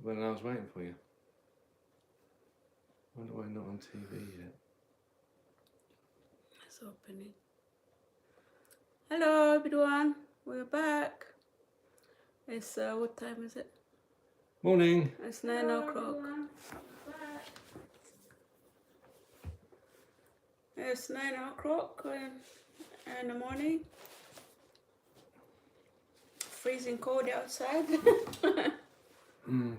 when I was waiting for you. Wonder why not on TV yet. Let's open it. Hello everyone, we're back. It's what time is it? Morning. It's 9 o'clock. It's 9 o'clock in the morning. Freezing cold outside. Mm.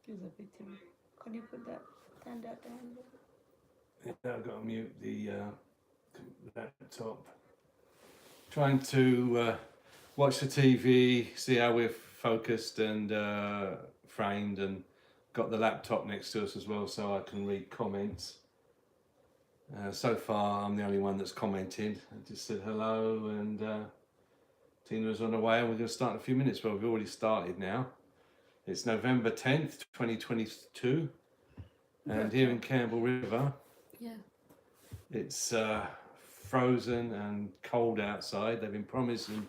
It's a bit. Can you put that? Turn that down. Yeah, I've got to mute the laptop. Trying to watch the TV, see how we're focused and framed, and got the laptop next to us as well so I can read comments. So far I'm the only one that's commented. I just said hello, and Tina's on her way, and we're going to start in a few minutes. Well, we've already started now. It's November 10th, 2022, and here in Campbell River, Yeah. it's frozen and cold outside. They've been promising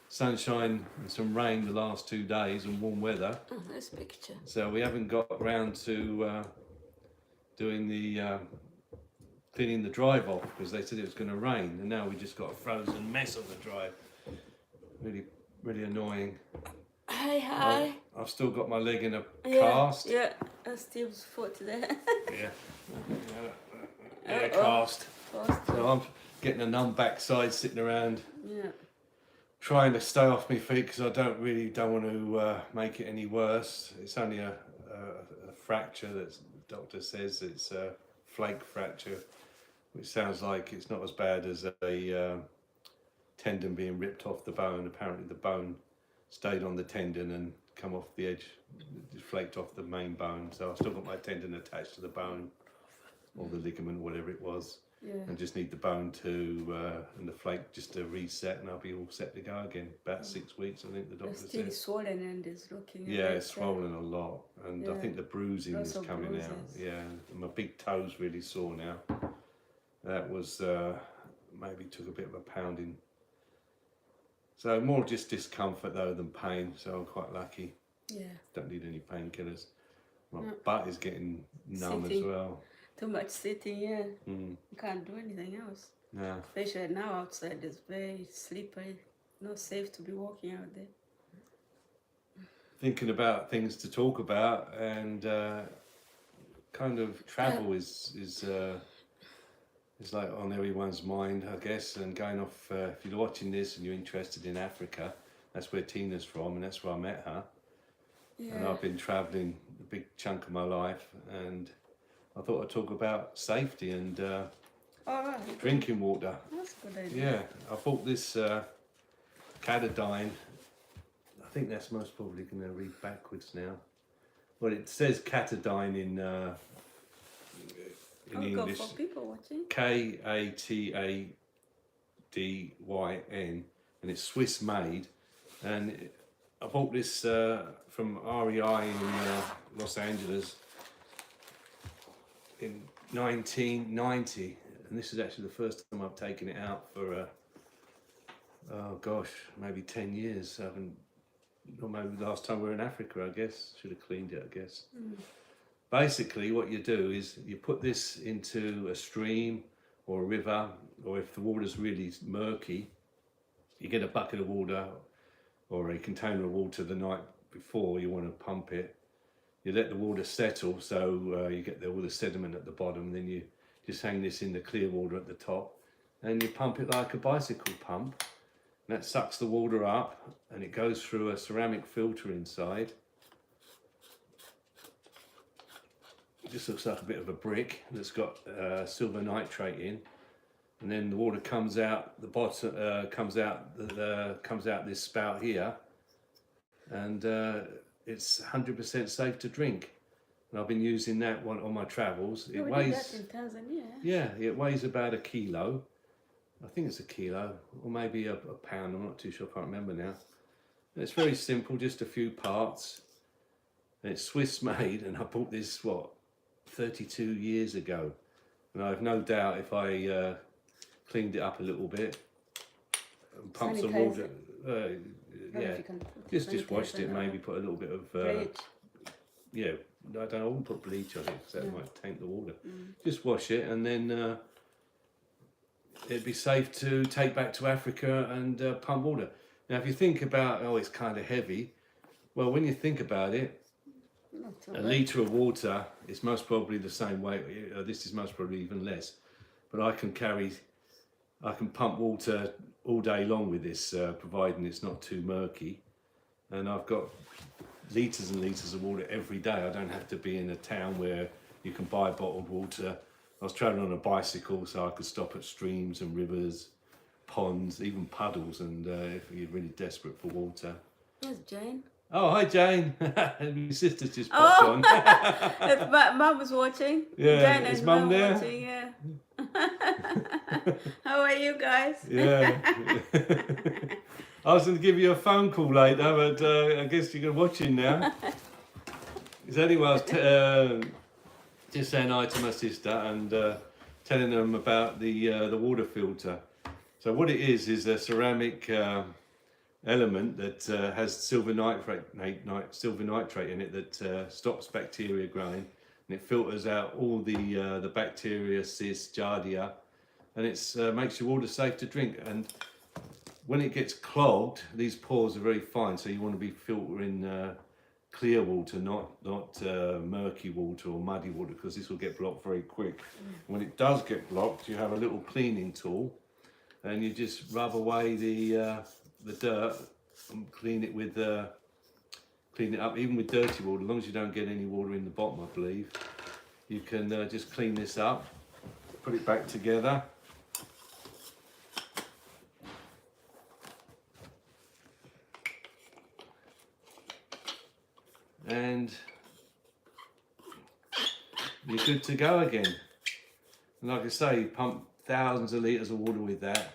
sunshine and some rain the last 2 days and warm weather. Oh, this picture. So we haven't got around to doing the cleaning the drive off because they said it was going to rain, and now we just got a frozen mess on the drive. Really, really annoying. Hi. I've still got my leg in a Yeah, cast. Yeah, Steve's foot there. Yeah, cast. So I'm getting a numb backside, sitting around, trying to stay off my feet because I don't want to make it any worse. It's only a fracture that the doctor says it's a flake fracture, which sounds like it's not as bad as a tendon being ripped off the bone. Apparently the bone stayed on the tendon and come off the edge, flaked off the main bone. So I've still got my tendon attached to the bone, or the ligament, whatever it was. Yeah. And just need the bone to and the flake just to reset, and I'll be all set to go again. About 6 weeks, I think the doctor It's still said. swollen and it's looking. Yeah, it's swollen a lot, and I Yeah. think the bruising Lots is of coming out. bruises. Yeah, and my big toe's really sore now. That was maybe took a bit of a pounding. So more just discomfort though than pain. So I'm quite lucky. Yeah. Don't need any painkillers. My No. butt is getting numb as Sitting. well. Too much sitting, yeah. Mm. You can't do anything else. No. Especially now outside, it's very slippery. Not safe to be walking out there. Thinking about things to talk about, and kind of travel is like on everyone's mind, I guess. And going off, if you're watching this and you're interested in Africa, that's where Tina's from, and that's where I met her. Yeah. And I've been travelling a big chunk of my life, and I thought I'd talk about safety and All right. drinking water. That's a good idea. Yeah, I bought this Catadine. I think that's most probably going to read backwards now. Well, it says Catadine in English. For people watching. Katadyn, and it's Swiss made. And I bought this from REI in Los Angeles in 1990, and this is actually the first time I've taken it out for oh gosh, maybe 10 years. I haven't, or maybe the last time we were in Africa, I guess. Should have cleaned it, I guess. Basically what you do is you put this into a stream or a river, or if the water's really murky, you get a bucket of water or a container of water the night before you want to pump it. You let the water settle, so you get all the sediment at the bottom, and then you just hang this in the clear water at the top, and you pump it like a bicycle pump. And that sucks the water up, and it goes through a ceramic filter inside. It just looks like a bit of a brick that's got silver nitrate in, and then the water comes out the bottom, comes out this spout here, and it's 100% safe to drink. And I've been using that one on my travels. It weighs, did that in Tanzania. yeah, it weighs about 1 kilo. I think it's 1 kilo, or maybe a pound. I'm not too sure. I can't remember now. And it's very simple, just a few parts. And it's Swiss made, and I bought this 32 years ago. And I have no doubt if I cleaned it up a little bit and pumped some water, don't know yeah, if you can put just washed it. sanitizer Maybe or put a little bit of bleach. yeah. I wouldn't put bleach on it because that No. might taint the water. Mm. Just wash it, and then it'd be safe to take back to Africa and pump water. Now, if you think about, oh, it's kind of heavy. Well, when you think about it, Not too a bad. litre of water is most probably the same weight. This is most probably even less. But I can pump water all day long with this, providing it's not too murky. And I've got litres and litres of water every day. I don't have to be in a town where you can buy bottled water. I was travelling on a bicycle, so I could stop at streams and rivers, ponds, even puddles, and if you're really desperate for water. Yes, Jane. Oh, hi Jane. My sister's just popped on. If Mum was watching. Yeah, Jane is and Mum there? watching, yeah. How are you guys? Yeah. I was going to give you a phone call later, but I guess you're watching now. So anyway, I was just saying hi to my sister and telling them about the water filter. So what it is a ceramic element that has silver nitrate in it that stops bacteria growing, and it filters out all the bacteria, cysts, giardia, and it makes your water safe to drink. And when it gets clogged, these pores are very fine, so you want to be filtering clear water, not murky water or muddy water, because this will get blocked very quick. When it does get blocked, you have a little cleaning tool, and you just rub away the dirt and clean it up, even with dirty water. As long as you don't get any water in the bottom, I believe, you can just clean this up, put it back together. And you're good to go again. And like I say, you pump thousands of litres of water with that.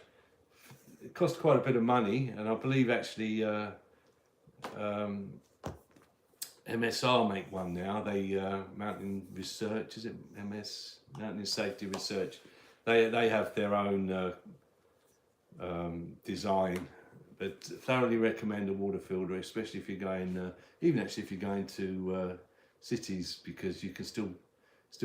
It costs quite a bit of money, and I believe actually MSR make one now. They Mountain Research, is it MS? Mountain Safety Research. They have their own design, but thoroughly recommend a water filter, especially if you're going, even actually if you're going to cities, because you can still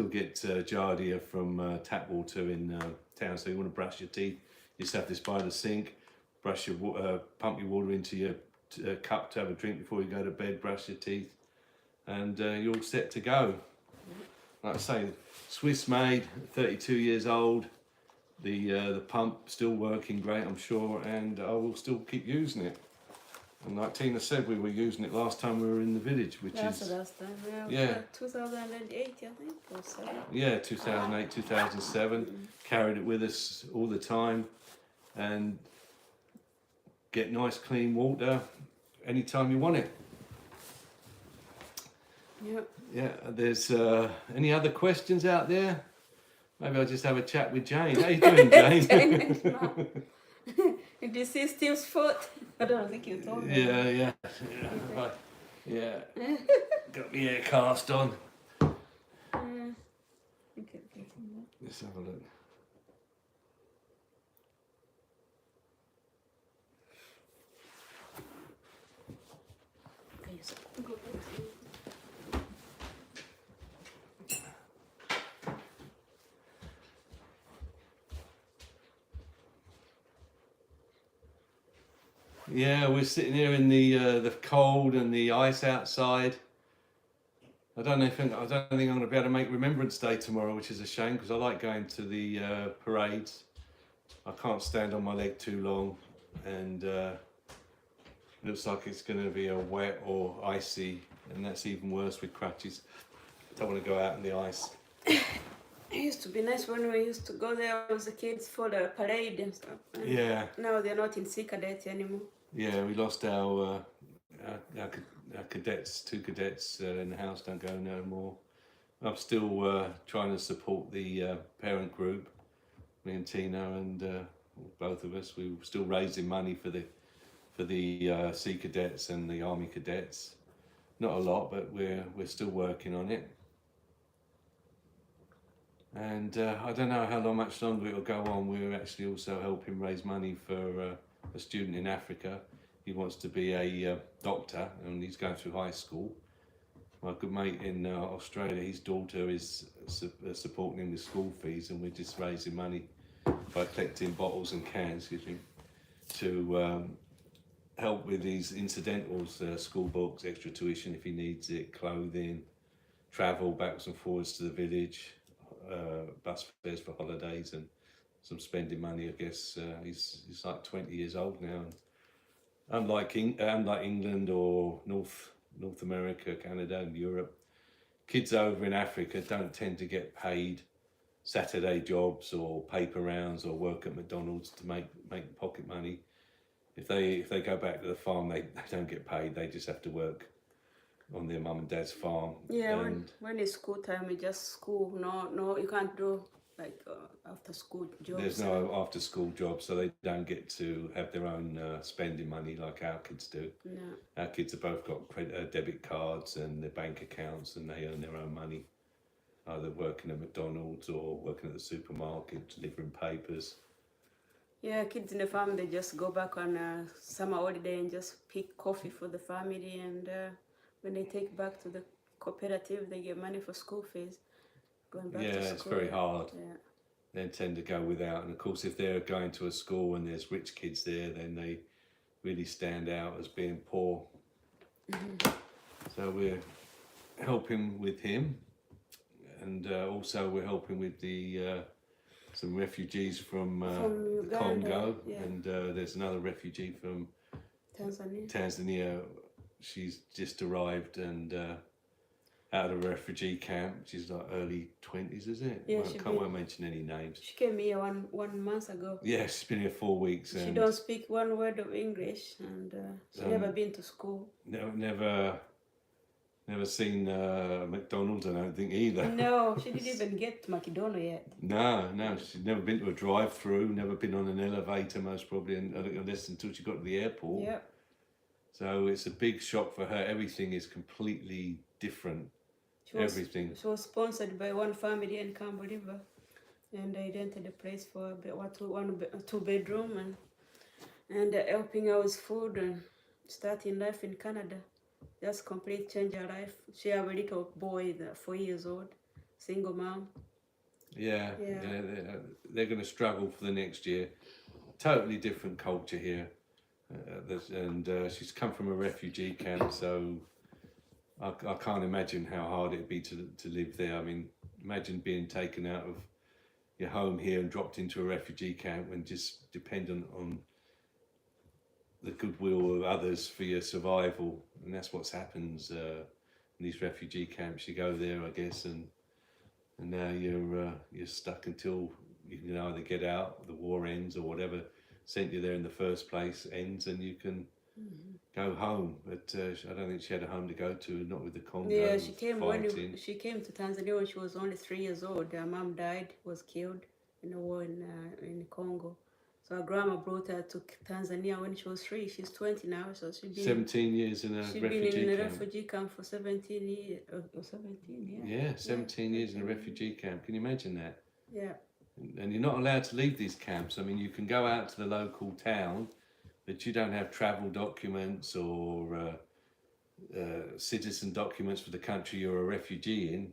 get giardia from tap water in town. So you want to brush your teeth, you just have this by the sink, brush your pump your water into your cup to have a drink before you go to bed, brush your teeth, and you're all set to go. Like I say, Swiss made, 32 years old. The pump still working great, I'm sure, and I will still keep using it. And like Tina said, we were using it last time we were in the village, which That's is the last time. Yeah. 2008, I think, or so. yeah, 2008, 2007. Carried it with us all the time, and get nice clean water anytime you want it. Yep. Yeah, there's any other questions out there? Maybe I'll just have a chat with Jane. How you doing, Jane? Jane and Mum. Did you see Steve's foot? I don't think you told me. Yeah. Right. Yeah. Got my hair cast on. Okay. Let's have a look. Okay, so go back to Yeah, we're sitting here in the cold and the ice outside. I don't think I'm going to be able to make Remembrance Day tomorrow, which is a shame because I like going to the parades. I can't stand on my leg too long, and looks like it's going to be a wet or icy, and that's even worse with crutches. Don't want to go out in the ice. It used to be nice when we used to go there as the kids for the parade and stuff. And Yeah. now they're not in Sea Cadets anymore. Yeah, we lost our cadets, 2 cadets in the house don't go no more. I'm still trying to support the parent group, me and Tina, and both of us. We're still raising money for the Sea Cadets and the Army Cadets. Not a lot, but we're still working on it. And I don't know how much longer it'll go on. We're actually also helping raise money for a student in Africa. he wants to be a doctor, and he's going through high school. My good mate in Australia, his daughter is supporting him with school fees, and we're just raising money by collecting bottles and cans, excuse me, to help with these incidentals, school books, extra tuition if he needs it, clothing, travel backwards and forwards to the village, bus fares for holidays, and some spending money, I guess. He's like 20 years old now. And unlike England or North America, Canada and Europe, kids over in Africa don't tend to get paid Saturday jobs or paper rounds or work at McDonald's to make pocket money. If they go back to the farm, they don't get paid. They just have to work on their mum and dad's farm. Yeah, when it's school time, it's just school. No, you can't do like after school jobs. There's no after school jobs, so they don't get to have their own spending money like our kids do. No. Our kids have both got debit cards and their bank accounts, and they earn their own money, either working at McDonald's or working at the supermarket, delivering papers. Yeah, kids in the family, they just go back on summer holiday and just pick coffee for the family, and when they take back to the cooperative, they get money for school fees. Going back to school. It's very hard. Yeah. They tend to go without, and of course if they're going to a school and there's rich kids there, then they really stand out as being poor. Mm-hmm. So we're helping with him, and also we're helping with the some refugees from Uganda, Congo, yeah. and there's another refugee from Tanzania. She's just arrived and out of a refugee camp. She's like early 20s, is it? Yeah, I won't mention any names. She came here one month ago. Yeah, she's been here 4 weeks. She don't speak one word of English, and she never been to school. Never seen McDonald's, I don't think, either. No, she didn't even get to McDonald's yet. No, she's never been to a drive-through, never been on an elevator, most probably, unless until she got to the airport. Yeah. So it's a big shock for her. Everything is completely different. Everything. She was sponsored by one family in Cambo River, and they rented a place for a 2-bedroom, and helping her with food and starting life in Canada. Just complete change her life. She have a little boy, 4 years old, single mom. Yeah. They're going to struggle for the next year. Totally different culture here, and she's come from a refugee camp, so I can't imagine how hard it'd be to live there. I mean, imagine being taken out of your home here and dropped into a refugee camp and just dependent on the goodwill of others for your survival. And that's what happens in these refugee camps. You go there, I guess, and now you're stuck until you can either get out, the war ends, or whatever sent you there in the first place ends, and you can go home. But I don't think she had a home to go to, not with the Congo. Yeah, she came to Tanzania when she was only 3 years old. Her mom died, was killed in the war in Congo. So her grandma brought her to Tanzania when she was 3. She's 20 now, so she's been 17 years in a refugee camp. She's been in a refugee camp for 17 years. 17, yeah. Yeah, 17 years in a refugee camp. Can you imagine that? Yeah. And you're not allowed to leave these camps. I mean, you can go out to the local town, but you don't have travel documents or citizen documents for the country you're a refugee in.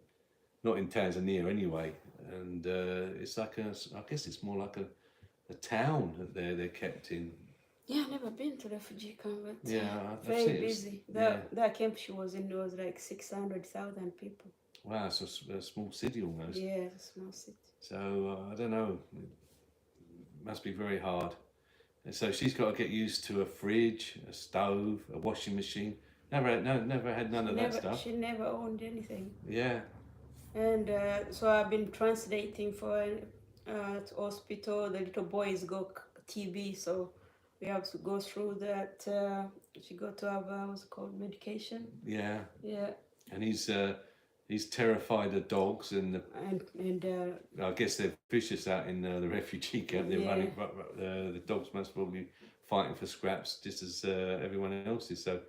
Not in Tanzania anyway. And it's like I guess it's more like a town that they're kept in. Yeah, I've never been to refugee camp, but very busy. That camp she was in was like 600,000 people. Wow, it's a small city almost. Yeah, it's a small city. So I don't know. It must be very hard. And so she's got to get used to a fridge, a stove, a washing machine. Never had none of that stuff. She never owned anything. Yeah. And so I've been translating for at hospital. The little boys got TB, so we have to go through that. She got to have what's it called, medication. Yeah. Yeah. And he's terrified of dogs, and I guess they're vicious out in the refugee camp. They're running. The dogs must probably be fighting for scraps, just as everyone else is. So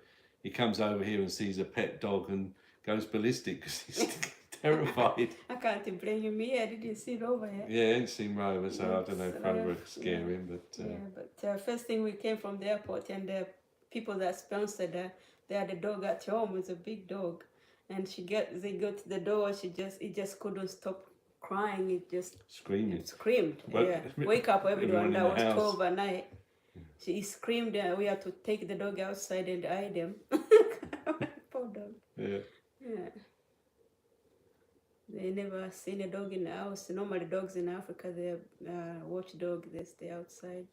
he comes over here and sees a pet dog and goes ballistic because he's terrified. I can't blame you. Me, I didn't see it over here. Yeah, I didn't see Rover, so I don't know if Rover would scare him. But but first thing we came from the airport, and people that sponsored her, they had a dog at home. It's a big dog, and they got to the door. It just couldn't stop crying. It Screaming. screamed. Well, Yeah, wake up everyone everyone. in That the was house. 12 at night. She screamed. We had to take the dog outside and hide him. Poor dog. Yeah. Yeah. They never seen a dog in the house. Normally, dogs in Africa, they're watchdog. They stay outside.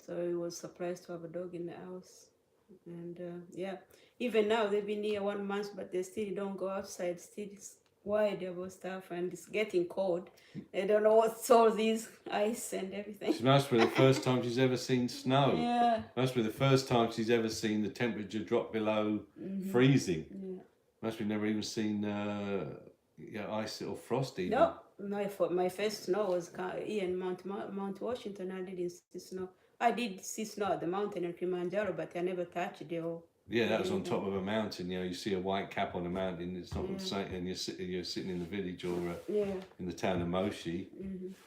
So he was surprised to have a dog in the house. And yeah, even now they've been here 1 month, but they still don't go outside. Still worried about stuff, and it's getting cold. They don't know what's all these ice and everything. It must be the first time she's ever seen snow. Yeah. Must be the first time she's ever seen the temperature drop below freezing. Yeah. Must be never even seen ice or frost even. No, my first snow was here in Mount Washington. I didn't see snow. I did see snow at the mountain in Kilimanjaro, but I never touched it. Yeah, that was on top of a mountain. You know, you see a white cap on a mountain. It's not Yeah. the same, and you're sitting in the village or Yeah. in the town of Moshi,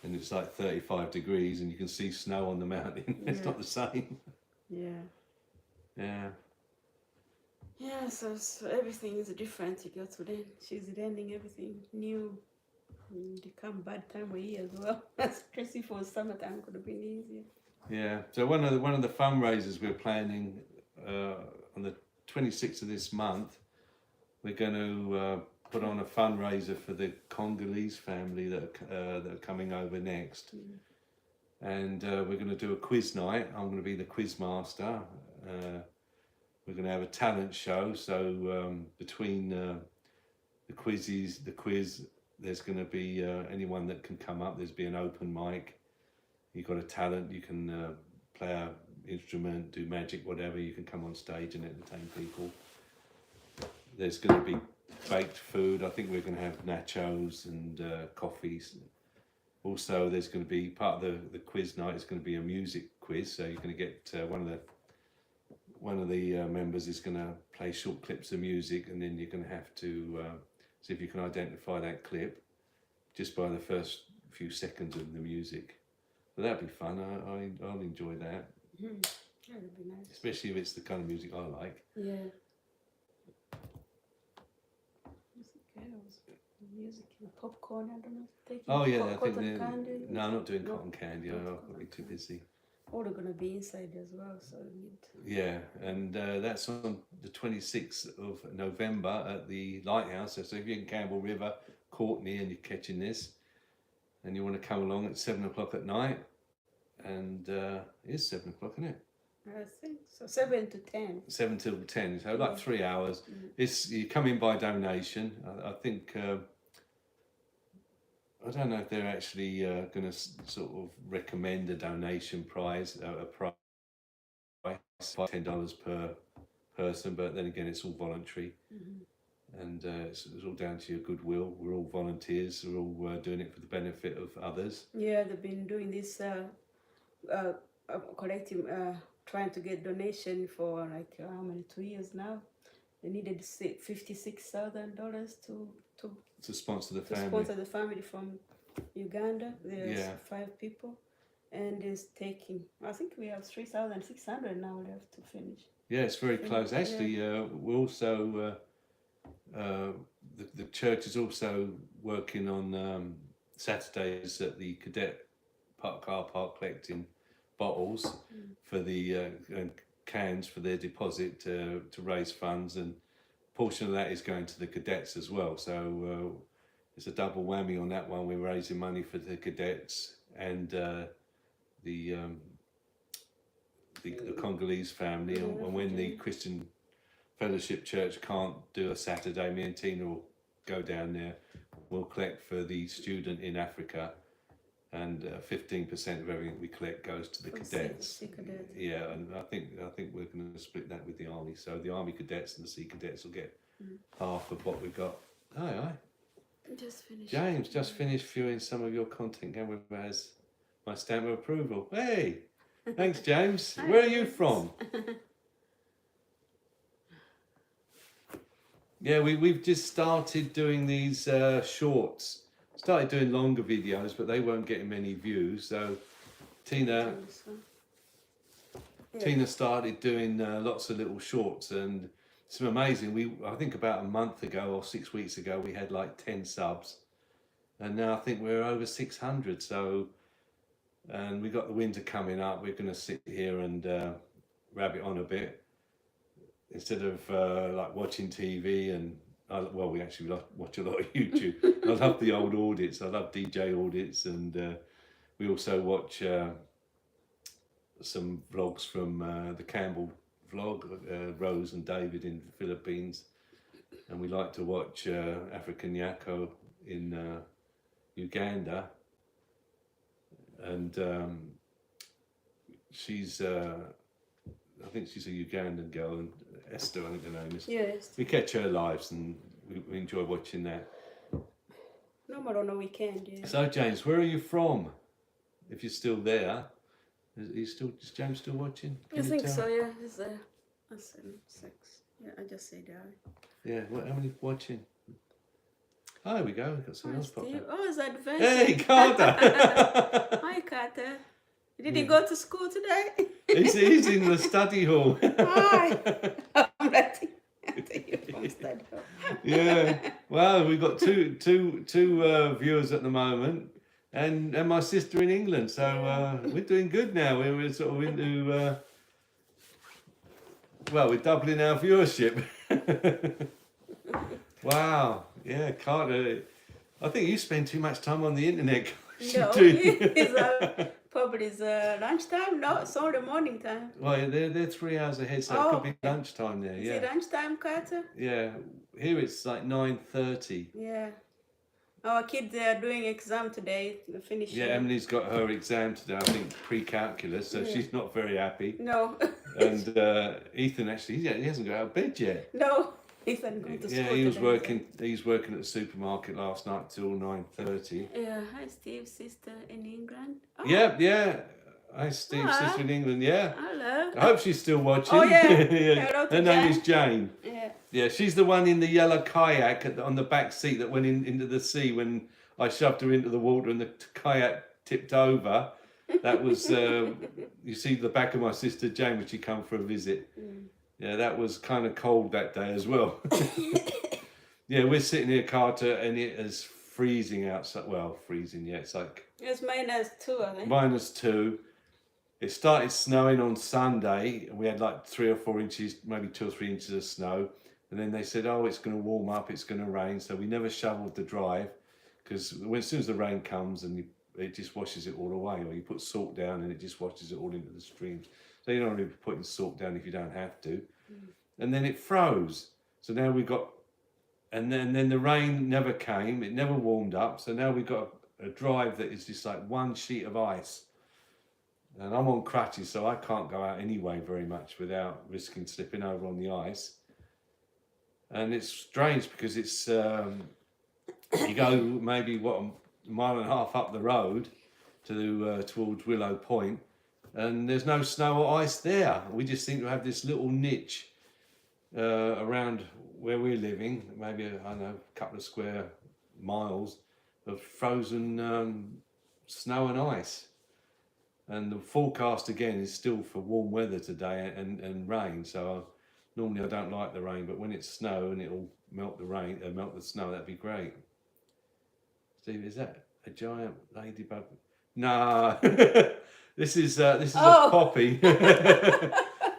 and it's like 35 degrees, and you can see snow on the mountain. It's Yeah. not the same. Yeah. Yeah. Yeah, so everything is different. You go to learn. She's learning everything new. It come bad time of year as well. Especially for summertime, could have been easier. Yeah. So one of the fundraisers we're planning on the 26th of this month, we're going to put on a fundraiser for the Congolese family that are coming over next, and we're going to do a quiz night. I'm going to be the quiz master. We're going to have a talent show. So between the quiz, there's going to be anyone that can come up. There's be an open mic. You've got a talent. You can play an instrument, do magic, whatever. You can come on stage and entertain people. There's going to be baked food. I think we're going to have nachos and coffees. Also, there's going to be part of the quiz night is going to be a music quiz. So you're going to get one of the members is going to play short clips of music, and then you're going to have to see if you can identify that clip just by the first few seconds of the music. But that'd be fun. I'll enjoy that. That would be nice. Especially if it's the kind of music I like. Yeah. Music and popcorn. I don't know. Taking Oh yeah, I think cotton candy. no, I'm not doing No. cotton candy. I'll be too busy. All are gonna be inside as well, so we need. Yeah, and that's on the 26th of November at the Lighthouse. So if you're in Campbell River, Courtney, and you're catching this, and you want to come along at 7 o'clock at night, and it is 7 o'clock, isn't it? I think so. 7 to 10. 7 till 10, so like 3 hours. It's you come in by donation. I think I don't know if they're actually going to sort of recommend a donation price, a price of $10 per person, but then again, it's all voluntary, and it's all down to your goodwill. We're all volunteers. We're all doing it for the benefit of others. Yeah, they've been doing this, collecting, trying to get donation for like how many 2 years now. They needed $56,000 To sponsor the to family. sponsor the family from Uganda. There's Yeah. 5 people, and it's taking. I think we have 3,600 now left to finish. Yeah, it's very close. Yeah. Actually, we're also the church is also working on Saturdays at the Cadet car park collecting bottles for the cans for their deposit to raise funds, and a portion of that is going to the cadets as well. So it's a double whammy on that one. We're raising money for the cadets and the Congolese family, and when the Christian Fellowship Church can't do a Saturday, me and Tina will go down there. We'll collect for the student in Africa, and 15% of everything we collect goes to the cadets. Sea cadets. Yeah, and I think we're going to split that with the army. So the army cadets and the sea cadets will get half of what we've got. Aye. Just finished. James just finished viewing some of your content. Camera has my stamp of approval. Hey, thanks, James. Where are you from? Yeah, we've just started doing these shorts. Started doing longer videos, but they weren't getting many views. So Tina Tina started doing lots of little shorts, and it's amazing. I think about a month ago or 6 weeks ago, we had like 10 subs, and now I think we're over 600. So, and we got the winter coming up. We're going to sit here and rabbit on a bit instead of like watching TV and. Well, we actually watch a lot of YouTube. I love the old audits. I love DJ audits, and we also watch some vlogs from the Campbell vlog, Rose and David in the Philippines, and we like to watch African Yako in Uganda, and she's I think she's a Ugandan girl, and Esther, I think her name is. Yes. We catch her lives, and we enjoy watching that. Normal on a weekend, yeah. So, James, where are you from? If you're still there, is James still watching? I think so, yeah. It's 6. Yeah, I just said that. Yeah, how many watching? Oh, there we go. We've got someone else popping up. Oh, it's adventure. Hey, Carter! Hi, Carter. Did he go to school today? he's in the study hall. Hi. I'm letting you from study hall. Yeah. Well, we've got two viewers at the moment, and my sister in England. So we're doing good now. We're sort of into. Well, we're doubling our viewership. Wow. Yeah, Carter. I think you spend too much time on the internet. No, it's probably it's lunchtime. No, it's only morning time. Well, they're 3 hours ahead, so it could be lunchtime there. Is Yeah. it lunchtime, Carter? Yeah. Here it's like 9:30. Yeah. Our kids are doing exam today. Finishing. Yeah, Emily's got her exam today. I think pre-calculus, so she's not very happy. No. And Ethan actually, he hasn't got out of bed yet. No. Ethan going to school. Yeah, he was today. working. He's working at the supermarket last night till 9:30. Yeah. Hi, Steve's sister in England. Oh, Yeah. Hi, Steve's sister in England. Yeah. hello. I hope she's still watching. Oh, yeah. Yeah. Hello to Her name Jane. is Jane. Yeah. Yeah, she's the one in the yellow kayak on the back seat that went into the sea when I shoved her into the water and the kayak tipped over. That was, you see the back of my sister Jane when she come for a visit. Yeah, that was kind of cold that day as well. Yeah, we're sitting here, Carter, and it is freezing outside. Well, freezing, yeah, it's like It's -2, I think. -2. It started snowing on Sunday, and we had like 3 or 4 inches, maybe 2 or 3 inches of snow. And then they said, oh, it's going to warm up, it's going to rain. So we never shoveled the drive, because as soon as the rain comes, and it just washes it all away. Or you put salt down, and it just washes it all into the streams. So you don't really be putting salt down if you don't have to. And then it froze. So now we got, and then the rain never came. It never warmed up. So now we've got a drive that is just like one sheet of ice. And I'm on crutches, so I can't go out anyway very much without risking slipping over on the ice. And it's strange because it's, you go maybe, a mile and a half up the road towards Willow Point, and there's no snow or ice there. We just seem to have this little niche around where we're living, maybe, I don't know, a couple of square miles of frozen snow and ice. And the forecast again is still for warm weather today and rain. So normally I don't like the rain, but when it's snow and it'll melt the rain, melt the snow, that'd be great. Steve, is that a giant ladybug? Nah, this is a poppy.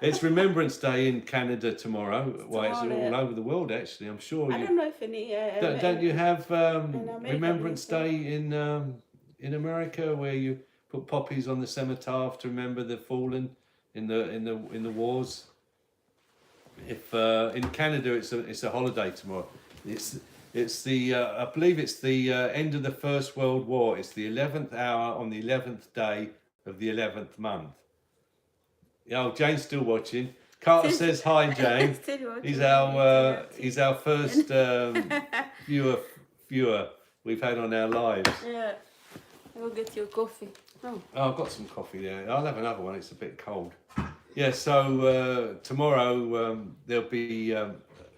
It's Remembrance Day in Canada tomorrow. Well, it's all over the world actually. I'm sure. I don't know if any. Don't you have America, Remembrance Day in America where you put poppies on the cenotaph to remember the fallen in the wars? If in Canada it's a holiday tomorrow. It's the I believe it's the end of the First World War. It's the 11th hour on the 11th day of the 11th month. Oh, Jane's still watching. Carter says hi, Jane. He's our first viewer we've had on our lives. Yeah, I'll get you coffee. Oh, I've got some coffee there. I'll have another one. It's a bit cold. Yeah. So tomorrow there'll be a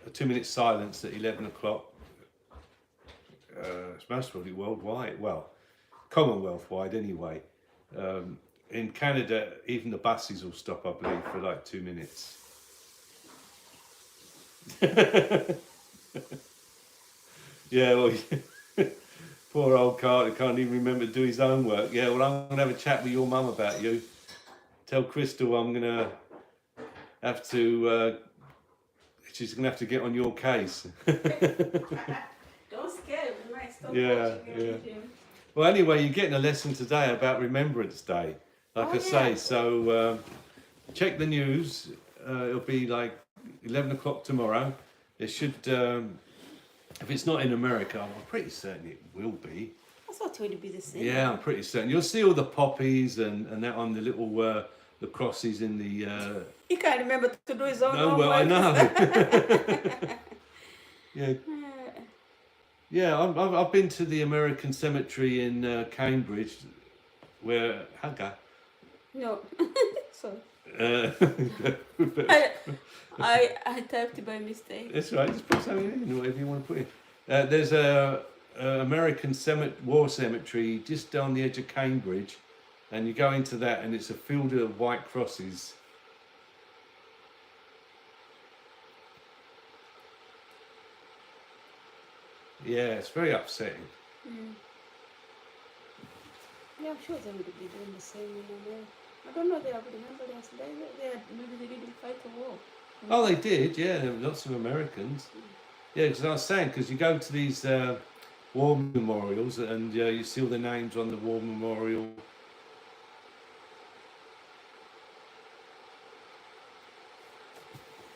2-minute silence at 11 o'clock. It's most probably worldwide. Well, Commonwealth wide anyway. in Canada, even the buses will stop, I believe, for like 2 minutes. Yeah, well, poor old Carter can't even remember to do his own work. Yeah, well, I'm going to have a chat with your mum about you. Tell Crystal I'm going to have to, she's going to have to get on your case. Don't scare me, might stop Yeah, watching your yeah. video. Well, anyway, you're getting a lesson today about Remembrance Day. Like Oh, I say, yeah. so check the news. It'll be like 11 o'clock tomorrow. It should, if it's not in America, I'm pretty certain it will be. I thought it would be the same. Yeah, I'm pretty certain. You'll see all the poppies and that on the little, the crosses in the... He can't remember to do his own No, well, I homework. know. Yeah. Yeah, I've been to the American Cemetery in Cambridge, where Hagar. No. Sorry. Uh, I typed it by mistake. that's right. Just put something in, whatever you want to put in. There's a American war cemetery just down the edge of Cambridge, and you go into that, and it's a field of white crosses. Yeah, it's very upsetting. Yeah, I'm sure they would be doing the same in America. I don't know, they have remembrance. Maybe they didn't fight a war. Oh, they did, yeah. There were lots of Americans. Yeah, because I was saying, because you go to these war memorials and you see all the names on the war memorial.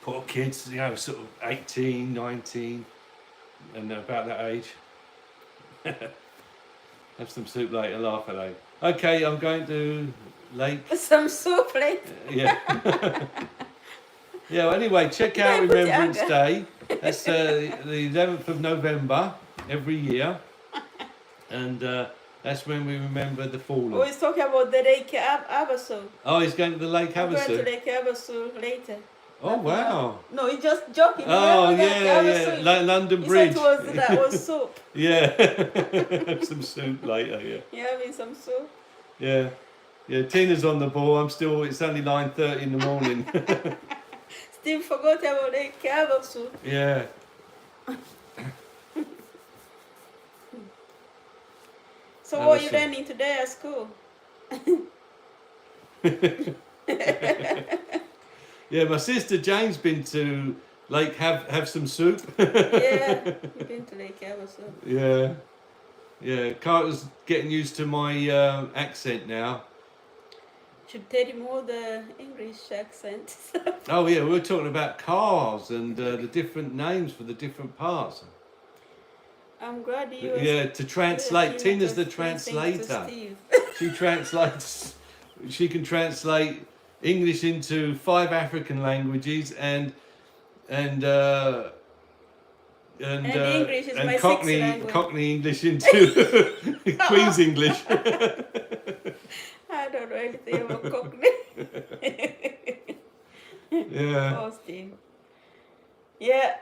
Poor kids, you know, sort of 18, 19, and about that age. Have some soup later, laugh at later. Okay, I'm going to Lake. Some soup later. Yeah. Yeah, well, anyway, check out Yeah, put it Remembrance under. Day. That's the 11th of November every year. And that's when we remember the fallen. Oh, he's talking about the Lake Havasu. Oh, he's going to the Lake I'm going to Havasu. Lake Havasu later. Oh, wow. No, he's just joking. Oh, Remember that yeah, Havasu? yeah. London He Bridge. said that was soup. Yeah. Have some soup later, yeah. You're having some soup? Yeah. Yeah, Tina's on the ball. It's only 9:30 in the morning. Still forgot about Lake Havasu. Yeah. So Have what a are you soup. learning today at school? Yeah, my sister Jane's been to Lake have some soup. Yeah, you've been to Lake Havasu. Yeah. Yeah, Carter's getting used to my accent now. Should tell him all the English accent. Oh yeah, we were talking about cars and the different names for the different parts. I'm glad you. Yeah, to translate. Tina's the translator. She translates. She can translate English into 5 African languages and English is my Cockney sixth language. Cockney English into Queen's English. I don't know anything about Cockney. Yeah. Oh, Steve. Yeah.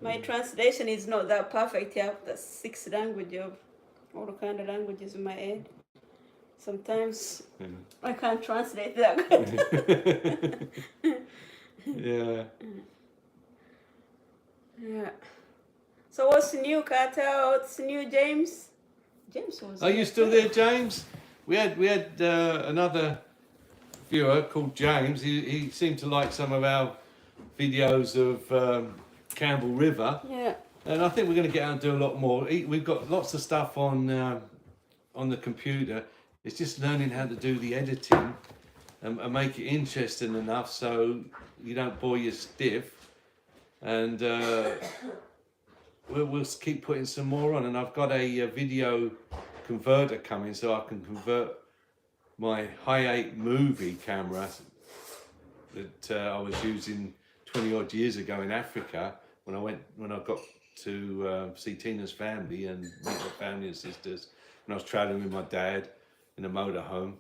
My translation is not that perfect. I have the 6 language of all the kind of languages in my head. Sometimes I can't translate that good. Yeah. Yeah. So what's new, Carter? What's new, James? James was. Are you still there, James? We had another viewer called James. He seemed to like some of our videos of Campbell River, Yeah. and I think we're going to get out and do a lot more. We've got lots of stuff on the computer. It's just learning how to do the editing and make it interesting enough so you don't bore you stiff. And we'll keep putting some more on. And I've got a video converter coming so I can convert my Hi8 movie camera that I was using 20 odd years ago in Africa when I got to see Tina's family and meet her family and sisters, when I was traveling with my dad in a motorhome.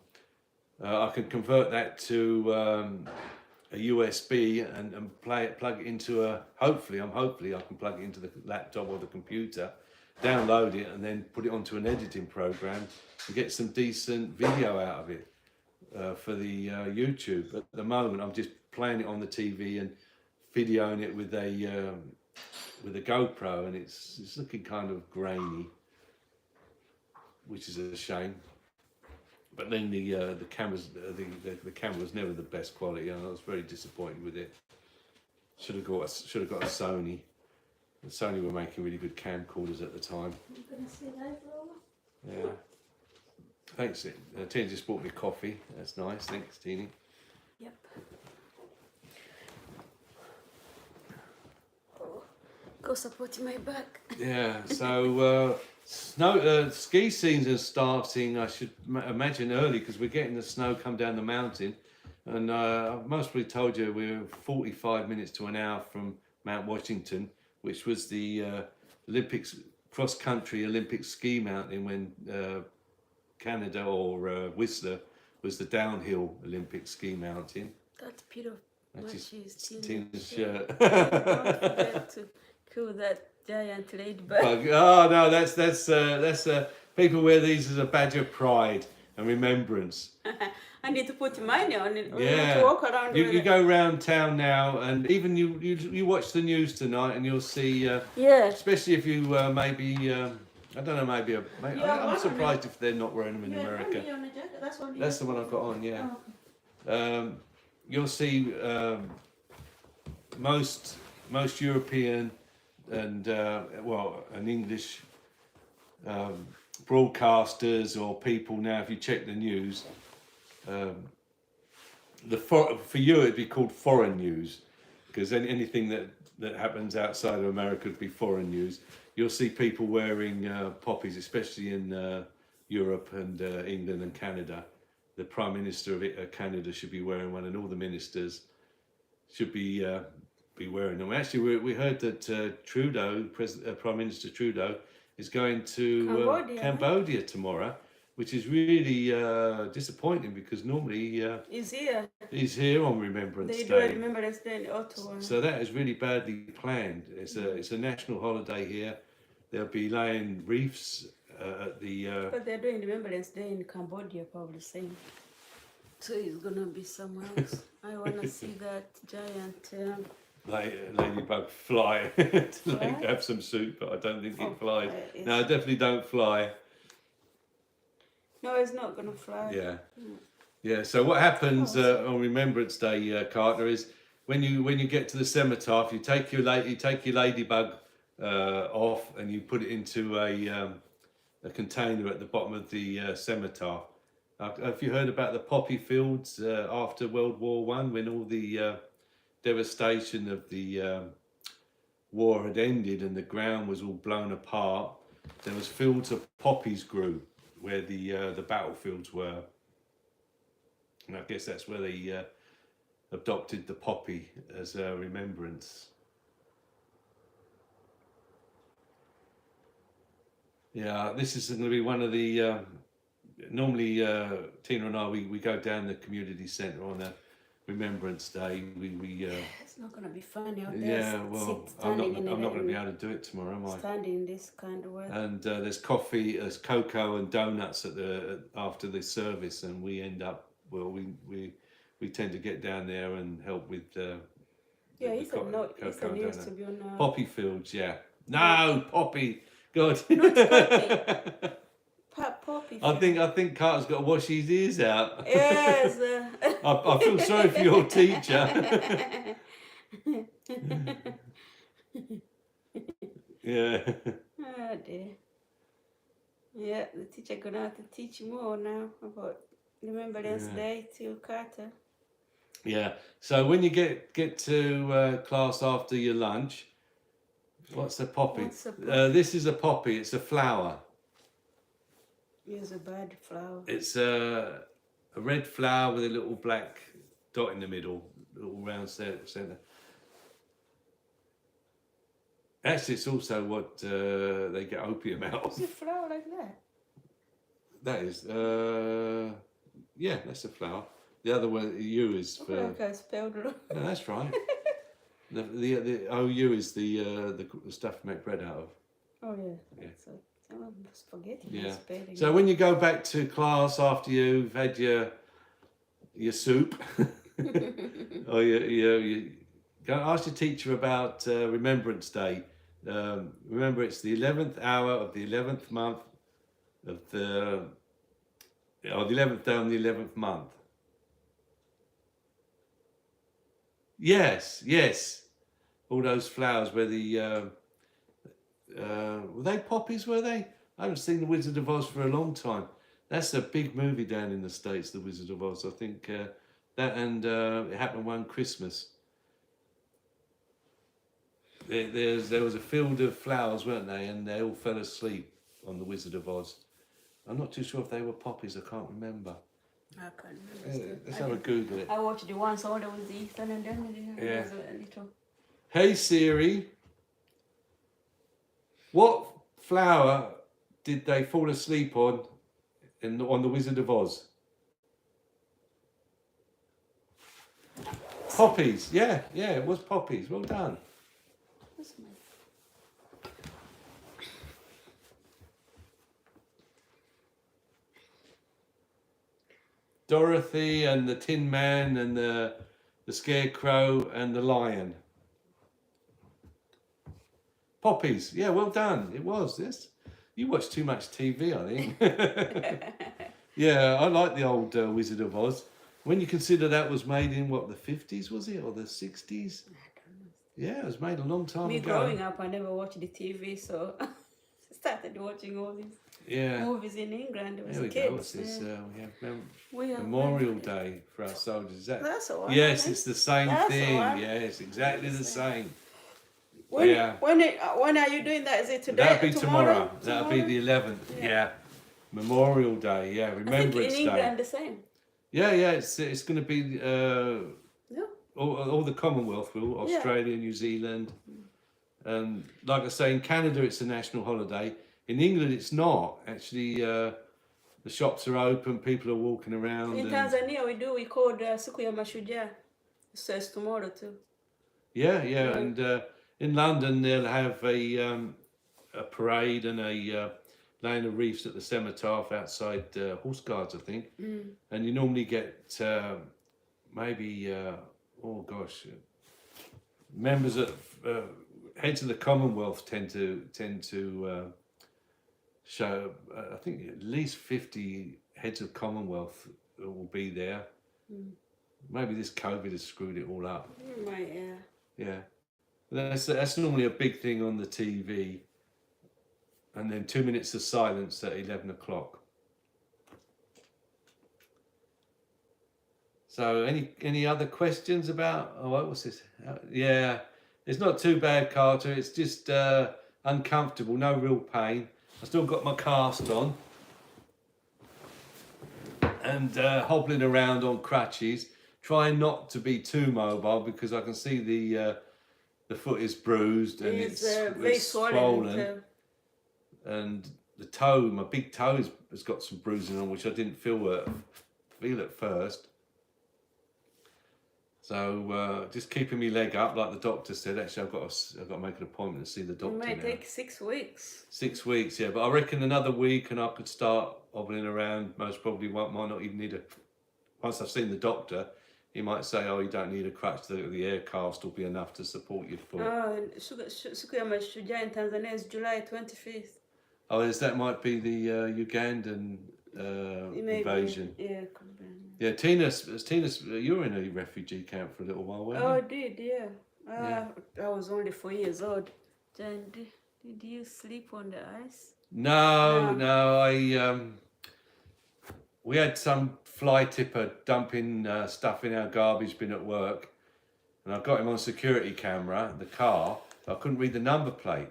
I can convert that to a USB and plug it into hopefully I can plug it into the laptop or the computer download it, and then put it onto an editing program and get some decent video out of it for the YouTube. At the moment, I'm just playing it on the TV and videoing it with a GoPro, and it's looking kind of grainy, which is a shame. But then the camera was never the best quality, and I was very disappointed with it. Should have got a Sony. And Sony were making really good camcorders at the time. I'm gonna say that, Lola. Yeah. Thanks. Tina just bought me coffee. That's nice. Thanks, Tina. Yep. Oh, go support my back. Yeah. So ski season's starting. I should imagine early because we're getting the snow come down the mountain, and I've mostly told you we're 45 minutes to an hour from Mount Washington, which was the Olympics cross-country Olympic ski mountain when Canada or Whistler was the downhill Olympic ski mountain. That's Peter. That's Tina's Tina's shirt. Don't forget to kill that giant ladybug. Oh no, that's people wear these as a badge of pride and remembrance. I need to put mine on it. Yeah. To walk around with You it. go around town now, and even you watch the news tonight, and you'll see. Yeah. Especially if you maybe I don't know, maybe Yeah, I'm surprised if they're not wearing them in Yeah, America. on the jacket. That's the one I've got on. Yeah. Oh. You'll see most European and and English broadcasters or people now. If you check the news, for you it'd be called foreign news, because anything that happens outside of America would be foreign news. You'll see people wearing poppies, especially in Europe and England and Canada. The Prime Minister of Canada should be wearing one, and all the ministers should be wearing them. Actually, we heard that Trudeau, Prime Minister Trudeau, is going to Cambodia tomorrow, which is really disappointing because normally he's here on Remembrance They Day. do Remembrance Day in Ottawa. So that is really badly planned. It's a national holiday here. They'll be laying reefs at the. But they're doing Remembrance Day in Cambodia, probably same. So it's gonna be somewhere else. I wanna see that giant. Ladybug fly to have some soup, but I don't think it flies. No, I definitely don't fly. No, it's not gonna fly. Yeah, yeah. So what happens on Remembrance Day, Carter, is when you get to the cenotaph, you take your ladybug off and you put it into a container at the bottom of the cenotaph. Have you heard about the poppy fields after World War One, when all the devastation of the war had ended and the ground was all blown apart? There was fields of poppies grew where the battlefields were, and I guess that's where they adopted the poppy as a remembrance. Yeah, this is going to be one of the. Normally, Tina and I, we go down the community centre on a Remembrance Day. It's not gonna be funny out there. Yeah, well, I'm not going to be able to do it tomorrow, am I? Standing in this kind of weather. And there's coffee, there's cocoa and donuts after the service, and we end up. Well, we tend to get down there and help with. Yeah, it's a news to be on. Poppy fields, yeah. No, poppy. God. Not poppy. Poppy. I think Carter's got to wash his ears out. Yes. I feel sorry for your teacher. Yeah. Oh dear. Yeah, the teacher gonna have to teach more now about Remembrance Day to Carter. Yeah. So when you get to class after your lunch, what's a poppy? This is a poppy. It's a flower. Here's a bad flower. It's a red flower with a little black dot in the middle, little round centre. Actually, it's also what they get opium out Is of. it a flower like that? That is, yeah, that's a flower. The other one, U is for. Okay, I spelled wrong. No, that's right. The OU is the stuff to make bread out of. Oh yeah. Yeah. So I'm spaghetti. Yeah. Spelling. So when you go back to class after you've had your soup, or you go ask your teacher about Remembrance Day. Remember, it's the 11th hour of the 11th month of the, or the 11th day on the 11th month. Yes, yes. All those flowers where the were they poppies? Were they? I haven't seen The Wizard of Oz for a long time. That's a big movie down in the States, The Wizard of Oz. I think that and it happened one Christmas. There was a field of flowers, weren't they? And they all fell asleep on The Wizard of Oz. I'm not too sure if they were poppies. I can't remember. I can't remember. Let's have a Google it. I watched it once. All there was Ethan, and then there was a little. Hey Siri, what flower did they fall asleep on on The Wizard of Oz? Poppies. Yeah, it was poppies. Well done. What's my... Dorothy and the Tin Man and the Scarecrow and the Lion. Poppies. Yeah, well done. It was this. You watch too much TV, I think. Yeah, I like the old Wizard of Oz. When you consider that was made in what, the 50s, was it, or the 60s? Yeah, it was made a long time Me ago. growing up, I never watched the TV, so I started watching all these movies in England. It was There we kids. go. What's this? We have Memorial Day for our soldiers. Is that? That's the one. Yes, it's the same That's the thing. one. Yes, exactly the same. When, Yeah. when are you doing that? Is it today? That'll be tomorrow. That'll be the 11th. Yeah. Memorial Day. Yeah. Remembrance I think in England Day. the same. Yeah. It's going to be Yeah. all the Commonwealth will, Australia, New Zealand, and like I say, in Canada it's a national holiday. In England it's not. Actually, the shops are open. People are walking around. In Tanzania we call Siku ya Mashujaa. So it's tomorrow too. Yeah. And in London they'll have a parade and a laying of wreaths at the cenotaph outside Horse Guards, I think. And you normally get maybe members of heads of the Commonwealth tend to show. I think at least 50 heads of Commonwealth will be there. Maybe this COVID has screwed it all up. Right, Yeah. That's normally a big thing on the TV. And then 2 minutes of silence at 11 o'clock. So any other questions about, what's this? Yeah, it's not too bad, Carter. It's just uncomfortable, no real pain. I still got my cast on. And hobbling around on crutches, trying not to be too mobile because I can see the foot is bruised and it's very swollen. And the toe, my big toe has got some bruising on, which I didn't feel at first. So just keeping my leg up, like the doctor said. Actually, I've got to make an appointment to see the doctor. It might now. take 6 weeks. 6 weeks, yeah. But I reckon another week, and I could start hobbling around. Most probably might not even need once I've seen the doctor, he might say, "Oh, you don't need a crutch. The air cast will be enough to support your foot." Siku ya Mashujaa in Tanzania is July 25th. Oh, that might be the Ugandan invasion. Yeah, could be. Yeah, Tina's, you were in a refugee camp for a little while, weren't you? Oh, I did, yeah. I was only 4 years old. Then did you sleep on the ice? No. We had some fly tipper dumping stuff in our garbage bin at work, and I got him on security camera, the car. I couldn't read the number plate,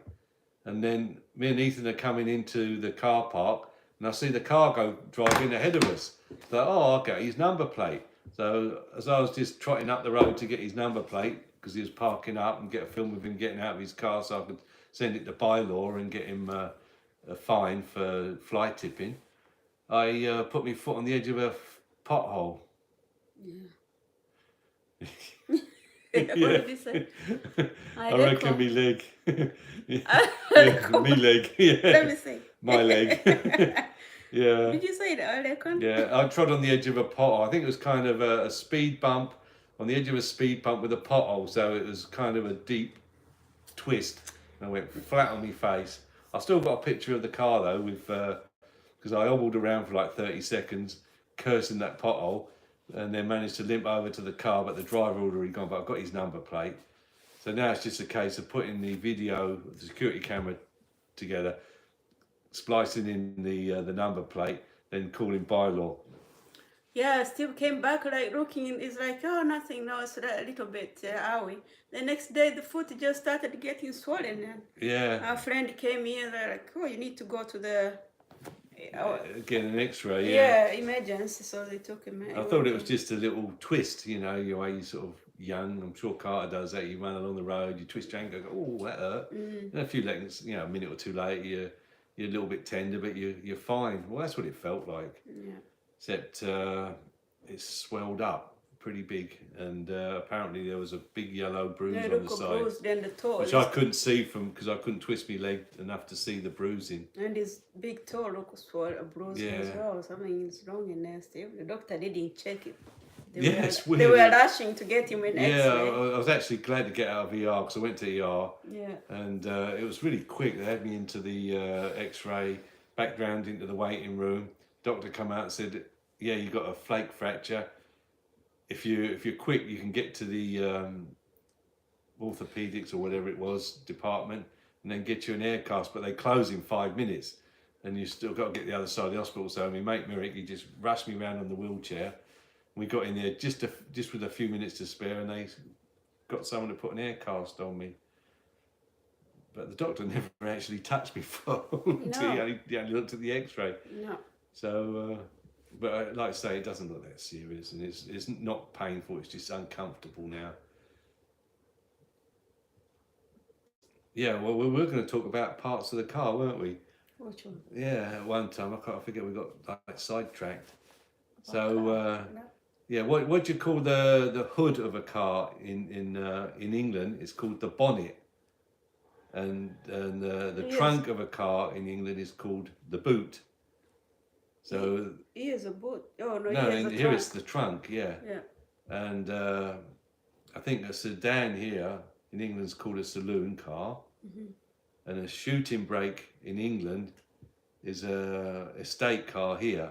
and then me and Ethan are coming into the car park, and I see the car go driving ahead of us. So, I'll get his number plate. So as I was just trotting up the road to get his number plate, because he was parking up, and get a film of him getting out of his car so I could send it to bylaw and get him a fine for fly tipping, I put my foot on the edge of a pothole. Yeah. What did you say? I reckon me leg. Alecon. Me leg. Yeah. Let me see. My leg. Yeah. Did you say the Alecon? Yeah. I trod on the edge of a pothole. I think it was kind of a speed bump on the edge of a speed bump with a pothole. So it was kind of a deep twist. And I went flat on my face. I still got a picture of the car though, with because I hobbled around for like 30 seconds, cursing that pothole, and then managed to limp over to the car. But the driver had already gone. But I've got his number plate. So now it's just a case of putting the video, the security camera together, splicing in the number plate, then calling bylaw. Yeah, Steve came back like looking. It's like, oh, nothing. No, it's a little bit owie. The next day, the foot just started getting swollen. And Yeah. our friend came here. They're like, oh, you need to go to the Get an X-ray. yeah, emergency. So they took him. I thought it was just a little twist, you know, your way you sort of young. I'm sure Carter does that. You run along the road, you twist your ankle, go, oh, that hurt. And a few seconds, you know, a minute or two later, you're a little bit tender, but you're fine. Well, that's what it felt like. Yeah. Except it's swelled up pretty big, and apparently there was a big yellow bruise Yeah, on look the a side, bruise, then the toe. which I couldn't see from because I couldn't twist my leg enough to see the bruising. And his big toe look swollen, a bruise as Yeah. well. Something is wrong in there, Steve. The doctor didn't check it. Yeah, it's They weird. were rushing to get him an Yeah, X-ray. I was actually glad to get out of ER because I went to ER. Yeah. And it was really quick. They had me into the X-ray, background into the waiting room. Doctor come out and said, "Yeah, you got a flake fracture. If you're quick, you can get to the orthopedics or whatever it was department, and then get you an air cast. But they close in 5 minutes, and you still got to get the other side of the hospital." So my mate Merrick, he just rushed me around on the wheelchair. We got in there just with a few minutes to spare, and they got someone to put an air cast on me. But the doctor never actually touched me for he only looked at the X-ray. No. So, but like I say, it doesn't look that serious, and it's not painful. It's just uncomfortable now. Yeah, well, we were going to talk about parts of the car, weren't we? Which one? Yeah, at one time I forget we got like sidetracked. So, No. yeah, what do you call the hood of a car in England? It's called the bonnet. And the Yes. trunk of a car in England is called the boot. So He is a boot. Oh no, no, he is a here trunk. it's the trunk, yeah. Yeah. And I think a sedan here in England's called a saloon car, and a shooting brake in England is a estate car here.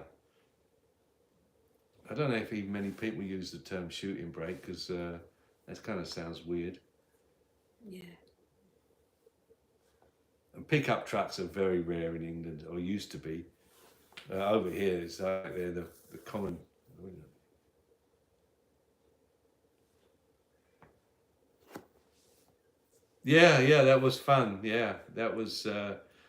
I don't know if even many people use the term shooting brake because that kind of sounds weird. Yeah. And pickup trucks are very rare in England, or used to be. Over here, it's like they're the common. Yeah, that was fun. Yeah, that was.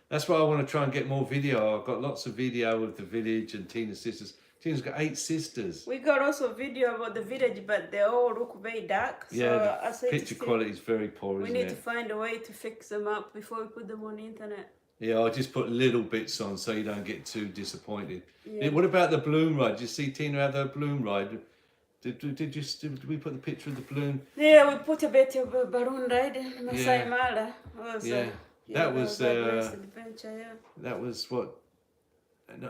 That's why I want to try and get more video. I've got lots of video of the village and Tina's sisters. Tina's got 8 sisters. We got also video about the village, but they all look very dark. So Yeah, I the said picture quality is very poor, we isn't need to it? find a way to fix them up before we put them on the internet. Yeah, I'll just put little bits on so you don't get too disappointed. Yeah. What about the balloon ride? Did you see Tina have her balloon ride? Did we put the picture of the balloon? Yeah, we put a bit of a balloon ride in Masai Yeah. Mara. Was, Yeah. That was, a nice adventure, yeah. That was what,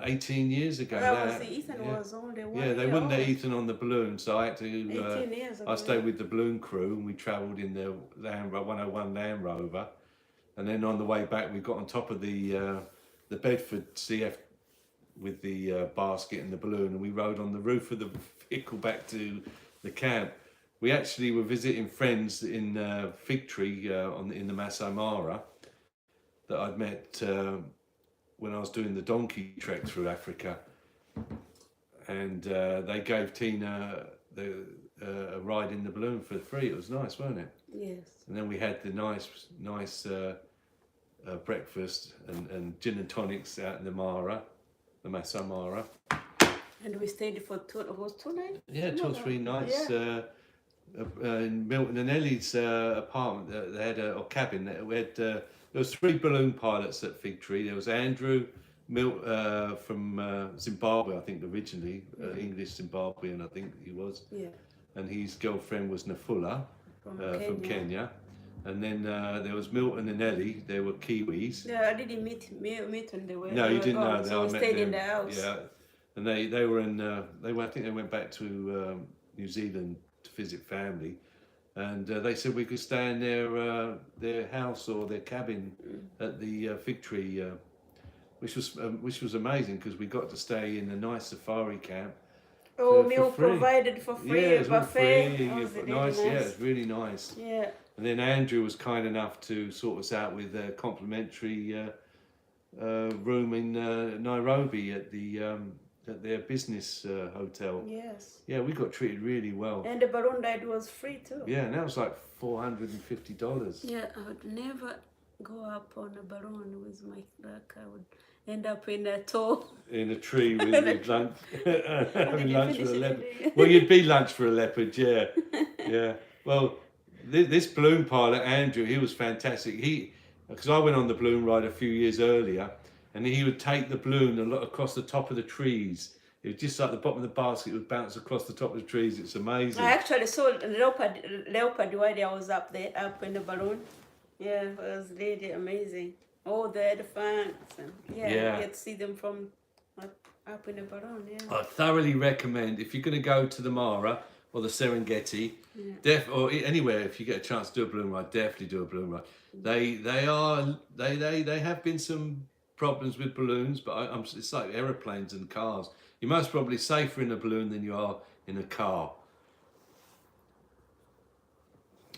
18 years ago. That was Ethan yeah. was only 1 Yeah, they year wouldn't let old. Ethan on the balloon, so I had to. 18 years ago. I stayed with the balloon crew, and we travelled in the 101 Land Rover, and then on the way back we got on top of the Bedford CF with the basket and the balloon, and we rode on the roof of the vehicle back to the camp. We actually were visiting friends in Fig Tree in the Masai Mara that I'd met when I was doing the donkey trek through Africa, and they gave Tina a ride in the balloon for free. It was nice, wasn't it? Yes. And then we had the nice breakfast and gin and tonics out in the Mara, the Masai Mara. And we stayed for 2 nights? Yeah, 2 or 3 nights. Yeah. In Milton and Ellie's apartment, they had or cabin. We had there was 3 balloon pilots at Fig Tree. There was Andrew from Zimbabwe, I think originally, English Zimbabwean, I think he was, Yeah. and his girlfriend was Nafula, from Kenya. And then there was Milton and Ellie. They were Kiwis. Yeah, I didn't meet on the way. No, They you were didn't know. gone, They so we met stayed them. in the house. Yeah, and they were in. I think they went back to New Zealand to visit family, and they said we could stay in their house or their cabin at the fig tree, which was amazing because we got to stay in a nice safari camp. Oh, for meal free. provided for free, Yeah, it was all buffet. free. That was really Nice, yeah, nice. it's really nice. Yeah. And then Andrew was kind enough to sort us out with a complimentary room in Nairobi at their business hotel. Yes. Yeah, we got treated really well. And the balloon ride was free too. Yeah, and that was like $450. Yeah, I would never go up on a balloon with my luck. I would end up in a tow. In a tree with lunch, having you lunch with a finish leopard. it? Well, you'd be lunch for a leopard, yeah, yeah. Well, this balloon pilot Andrew, he was fantastic. Because I went on the balloon ride a few years earlier, and he would take the balloon a lot across the top of the trees. It was just like the bottom of the basket would bounce across the top of the trees. It's amazing. I actually saw leopard while I was up there, up in the balloon. Yeah, it was really amazing. All the elephants, and Yeah. you get to see them from up in the balloon. Yeah. I thoroughly recommend if you're going to go to the Mara or the Serengeti, or anywhere if you get a chance to do a balloon ride, definitely do a balloon ride. They have been some problems with balloons, but it's like aeroplanes and cars. You're most probably safer in a balloon than you are in a car.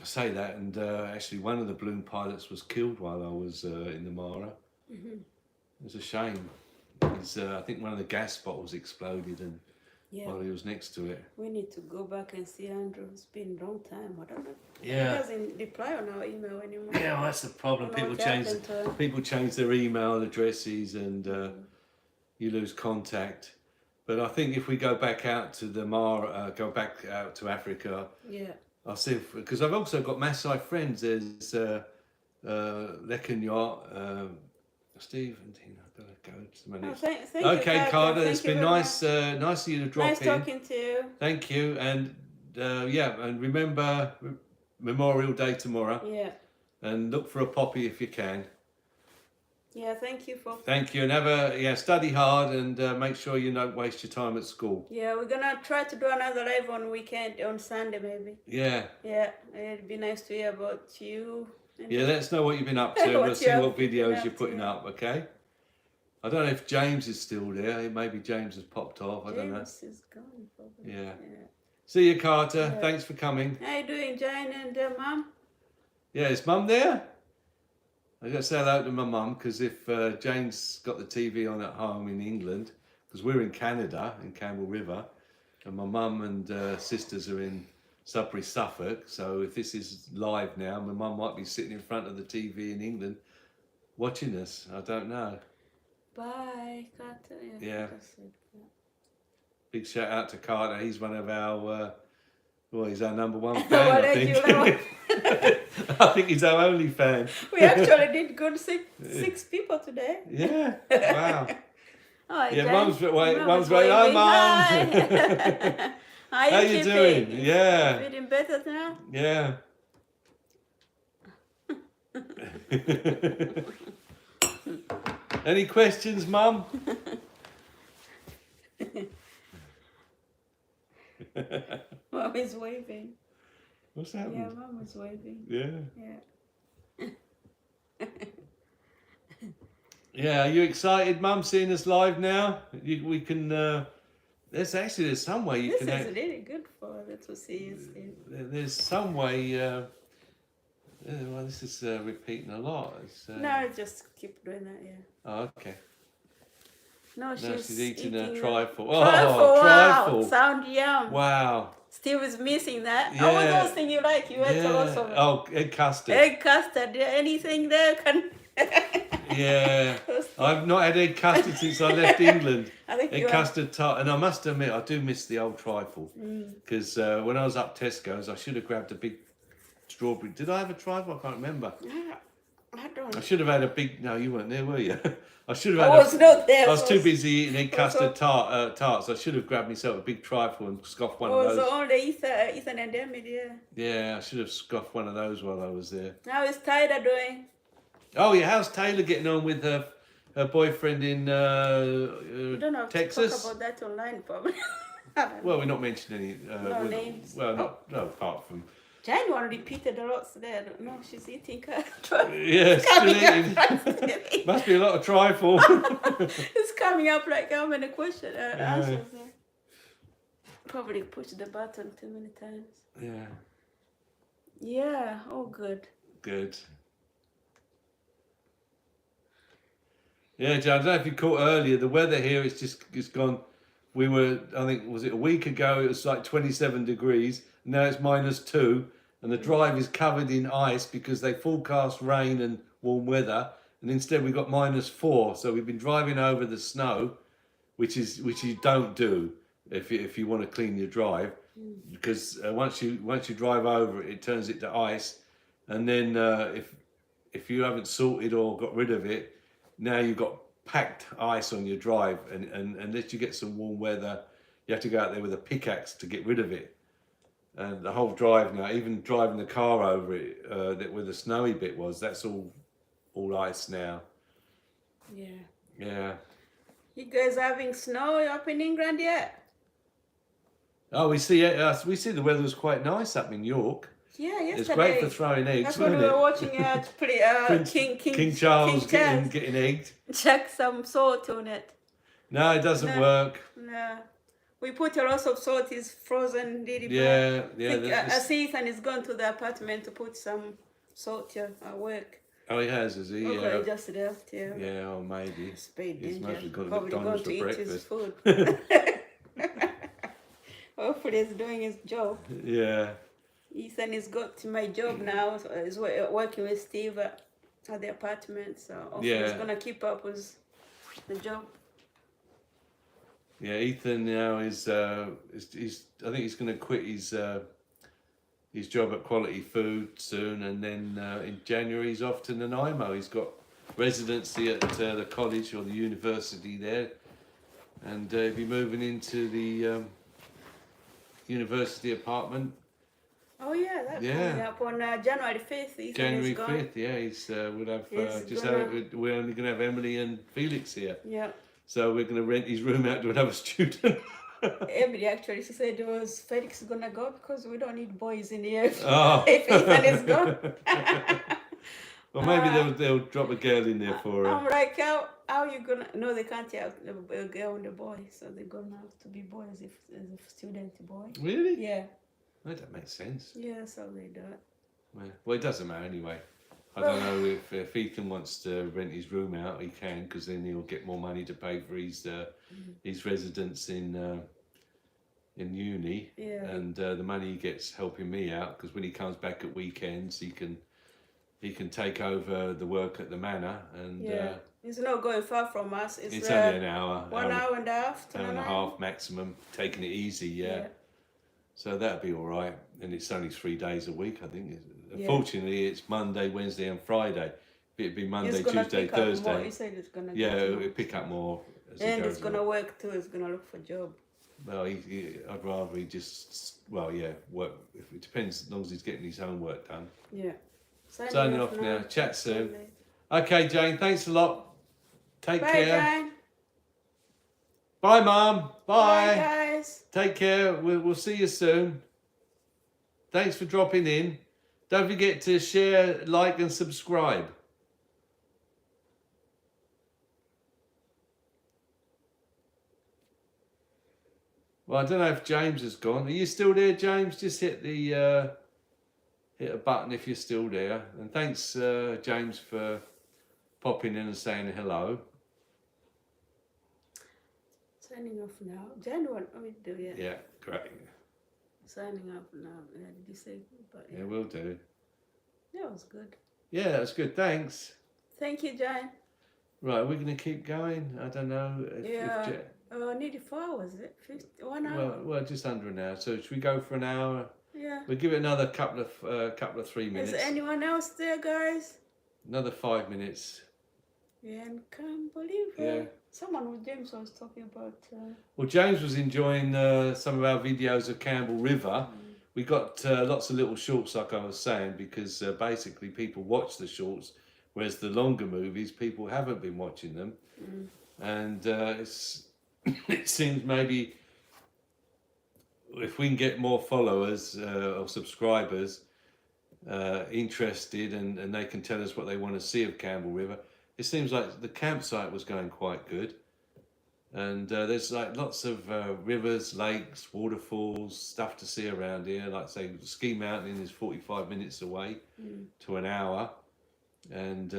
I say that, and actually one of the balloon pilots was killed while I was in the Mara. It was a shame. I think one of the gas bottles exploded and Yeah. while he was next to it. We need to go back and see Andrew. It's been a long time. I don't know. Yeah. He doesn't reply on our email anymore. Yeah, well, that's the problem. I don't know what People change their email addresses, and you lose contact. But I think if we go back out to the go back out to Africa, Yeah. I'll see because I've also got Maasai friends. There's Lekanyot, Steve and Tina. I've got to go to my Oh, next. thank you, Okay, Carter, Thank it's you been very nice of you to drop Nice in. talking to you. Thank you, and and remember Memorial Day tomorrow, Yeah. and look for a poppy if you can. Yeah, thank you for... Thank you, and study hard, and make sure you don't waste your time at school. Yeah, we're gonna try to do another live on weekend, on Sunday maybe. Yeah, Yeah, it'd be nice to hear about you. And yeah. Let us know what you've been up to. What We'll see you what have been videos up you're to, putting yeah. up. Okay. I don't know if James is still there. Maybe James has popped off. I don't know. James is gone probably. Yeah. Yeah. See you, Carter. Yeah. Thanks for coming. How you doing, Jane and Mum? Yeah, is Mum there? I got to say hello to my mum because if Jane's got the TV on at home in England, because we're in Canada, in Campbell River, and my mum and sisters are in Sudbury, Suffolk. So if this is live now, my mum might be sitting in front of the TV in England watching us. I don't know. Bye, Carter. Yeah. that's it, yeah. Big shout out to Carter. He's one of our, he's our number one fan, Well, I thank think. I think he's our only fan. We actually did good six people today. Yeah. Wow. Oh, Yeah, Jane. Mum's going, hi, Mum. Hi. How you doing? keeping? Yeah. Feeling better now? Yeah. Any questions, Mum? Mum is waving. What's Yeah, happened? Mum is waving. Yeah. Yeah. Yeah, are you excited, Mum, seeing us live now? We can, there's some way you This can, is really good for her to see you still. there's some way, well, this is repeating a lot. It's, No, just keep doing that, yeah. Oh, okay. No, Now she's she's eating a the- trifle. Trifle, Oh, wow. trifle. Sound yum. Wow. Steve is missing that. Yeah. All those things you like, you ate a lot of it. Oh, egg custard. Egg custard, yeah, anything there can... Yeah. I've not had egg custard since I left England. I think Egg you are. custard tart, and I must admit, I do miss the old trifle. Mm. Because when I was up Tesco's, I should have grabbed a big strawberry. Did I have a trifle? I can't remember. I don't. I should have had a big. No, you weren't there, were you? I should I have had. was not there. I was so too busy eating egg also- custard tarts. I should have grabbed myself a big trifle and scoffed one It of was those. only Ethan and Emily, yeah. Yeah, I should have scoffed one of those while I was there. How is Tyler doing? Oh yeah, how's Taylor getting on with her boyfriend in You don't have Texas? to talk about that online, probably. Well, we're not mentioning any. No names. Well, not no, apart from. January repeated a lot there. No, she's eating her. Yeah, still eating. It's Must be a lot of trifle. coming up like how many questions, answers there. Probably pushed the button too many times. Yeah, Yeah, oh good. good. Yeah, John, I don't know if you caught earlier, the weather here it's gone. We were, I think, was it a week ago, it was like 27 degrees. Now it's -2, and the drive is covered in ice because they forecast rain and warm weather. And instead we got -4. So we've been driving over the snow, which you don't do if you want to clean your drive, because once you drive over it, it turns it to ice, and then if you haven't sorted or got rid of it, now you've got packed ice on your drive, and unless you get some warm weather, you have to go out there with a pickaxe to get rid of it. And the whole drive now, even driving the car over it, that where the snowy bit was, that's all ice now. Yeah. Yeah. You guys having snow up in England yet? Oh, we see the weather was quite nice up in York. Yeah, yesterday. It's great for throwing eggs, That's what we wasn't were it? watching at King Charles Charles. getting egged. Check some salt on it. No, it doesn't No. work. No. We put a lot of salt, it's frozen really Yeah, bad. yeah. I see Ethan is gone to the apartment to put some salt here at work. Oh, he has, has he? Okay, Yeah. just left, yeah. Yeah, oh, maybe. Spade He's danger. mostly gone to Probably McDonald's going for to eat his breakfast. food. Hopefully he's doing his job. Yeah. Ethan has got my job now. So he's working with Steve at the apartment. So hopefully he's Yeah. going to keep up with the job. Yeah, Ethan now is he's I think he's going to quit his job at Quality Food soon, and then in January he's off to Nanaimo. He's got residency at the college or the university there, and he'll be moving into the university apartment. Oh yeah, that's Yeah. coming up on January 5th. Ethan January is gone. 5th, yeah, we'll have He's we're only going to have Emily and Felix here, Yeah. so we're going to rent his room out to another student. Emily actually she said it was Felix gonna go because we don't need boys in here. Oh. If Ethan is gone. Well, maybe they'll drop a girl in there for her. I'm like, how you gonna? No, they can't have a girl and a boy, so they're gonna have to be boys if there's a student boy. Really? Yeah, That don't make sense. yeah, so they do it. Well, it doesn't matter anyway. I don't know if Ethan wants to rent his room out, he can, because then he'll get more money to pay for his residence in uni, Yeah. and the money he gets helping me out, because when he comes back at weekends, he can take over the work at the manor, and Yeah, it's not going far from us. it's only an hour, 1 hour and a half to hour and a Nanaimo. half maximum, taking it easy, yeah. So that'd be all right, and it's only 3 days a week, I think. Yeah. Fortunately, it's Monday, Wednesday, and Friday. It'd be Monday, It's gonna Tuesday, pick up more. Thursday. He said it's gonna. Yeah, get more. it'll pick up more. As And it it's goes gonna along. work too. It's gonna look for job. Well, I'd rather he just, work. If it depends, as long as he's getting his homework done. Yeah. Signing off now. Chat soon. Bye, Okay, Jane. Thanks a lot. Take care. Jane. Bye, Mum. Bye, Bye. guys. Take care. We'll see you soon. Thanks for dropping in. Don't forget to share, like, and subscribe. Well, I don't know if James has gone. Are you still there, James? Just hit the hit a button if you're still there. And thanks, James, for popping in and saying hello. Signing off now. Jen, what we do? Yeah. Yeah, great. Signing off now. Yeah, did you say goodbye? Yeah, we'll do. That was good. Yeah, that's good. Thanks. Thank you, Jen. Right, we're going to keep going. I don't know. Yeah. Nearly 4 hours, is it? 1 hour? Well, just under an hour. So should we go for an hour? Yeah. We'll give it another couple of 3 minutes. Is anyone else there, guys? Another 5 minutes. Yeah, and can't believe Yeah. someone with James was talking about. Well, James was enjoying some of our videos of Campbell River. We got lots of little shorts, like I was saying, because basically people watch the shorts, whereas the longer movies, people haven't been watching them. And it seems maybe if we can get more followers or subscribers interested and they can tell us what they want to see of Campbell River, it seems like the campsite was going quite good. And there's like lots of rivers, lakes, waterfalls, stuff to see around here. Like say, Ski Mountain is 45 minutes away to an hour, and